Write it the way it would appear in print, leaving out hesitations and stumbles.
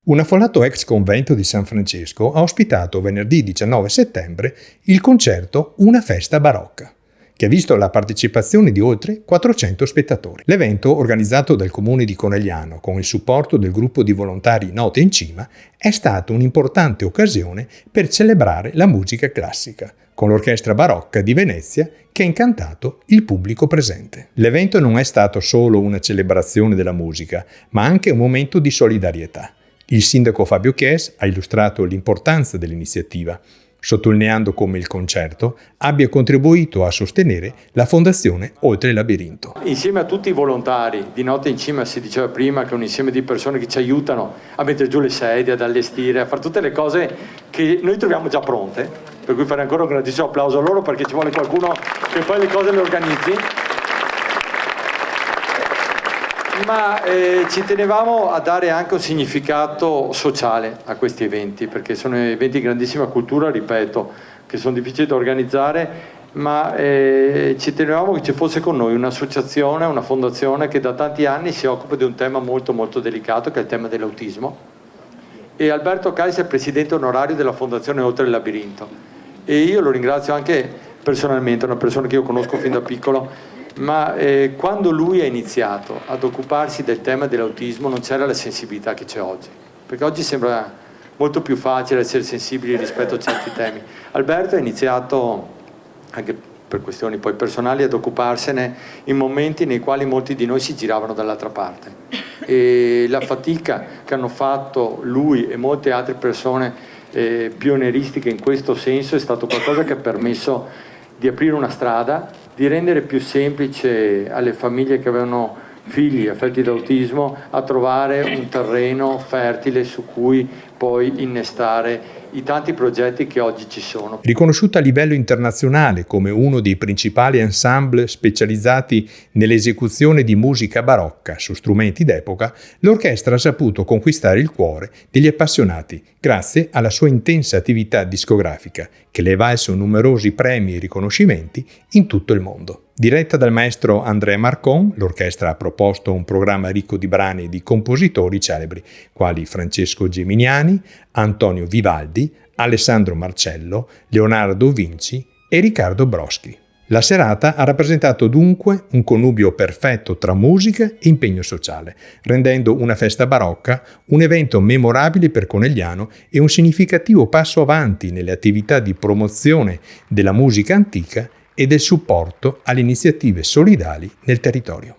Un affollato ex convento di San Francesco ha ospitato venerdì 19 settembre il concerto Una festa barocca, che ha visto la partecipazione di oltre 400 spettatori. L'evento, organizzato dal comune di Conegliano con il supporto del gruppo di volontari Note in Cima, è stata un'importante occasione per celebrare la musica classica, con l'Orchestra Barocca di Venezia che ha incantato il pubblico presente. L'evento non è stato solo una celebrazione della musica, ma anche un momento di solidarietà. Il sindaco Fabio Chies ha illustrato l'importanza dell'iniziativa, sottolineando come il concerto abbia contribuito a sostenere la Fondazione Oltre il Labirinto. Insieme a tutti i volontari di Note in Cima, si diceva prima che è un insieme di persone che ci aiutano a mettere giù le sedie, ad allestire, a fare tutte le cose che noi troviamo già pronte, per cui fare ancora un grandissimo applauso a loro perché ci vuole qualcuno che poi le cose le organizzi. Ma ci tenevamo a dare anche un significato sociale a questi eventi, perché sono eventi di grandissima cultura, ripeto, che sono difficili da organizzare, ma ci tenevamo che ci fosse con noi un'associazione, una fondazione che da tanti anni si occupa di un tema molto molto delicato, che è il tema dell'autismo. E Alberto Cais è presidente onorario della Fondazione Oltre il Labirinto. E io lo ringrazio anche personalmente, è una persona che io conosco fin da piccolo, ma quando lui ha iniziato ad occuparsi del tema dell'autismo non c'era la sensibilità che c'è oggi, perché oggi sembra molto più facile essere sensibili rispetto a certi temi. Alberto ha iniziato, anche per questioni poi personali, ad occuparsene in momenti nei quali molti di noi si giravano dall'altra parte, e la fatica che hanno fatto lui e molte altre persone pionieristiche in questo senso è stato qualcosa che ha permesso di aprire una strada, di rendere più semplice alle famiglie che avevano figli affetti da autismo a trovare un terreno fertile su cui poi innestare i tanti progetti che oggi ci sono. Riconosciuta a livello internazionale come uno dei principali ensemble specializzati nell'esecuzione di musica barocca su strumenti d'epoca, l'orchestra ha saputo conquistare il cuore degli appassionati grazie alla sua intensa attività discografica, che le è valso numerosi premi e riconoscimenti in tutto il mondo. Diretta dal maestro André Marcon, l'orchestra ha proposto un programma ricco di brani di compositori celebri, quali Francesco Geminiani, Antonio Vivaldi, Alessandro Marcello, Leonardo Vinci e Riccardo Broschi. La serata ha rappresentato dunque un connubio perfetto tra musica e impegno sociale, rendendo Una festa barocca un evento memorabile per Conegliano e un significativo passo avanti nelle attività di promozione della musica antica e del supporto alle iniziative solidali nel territorio.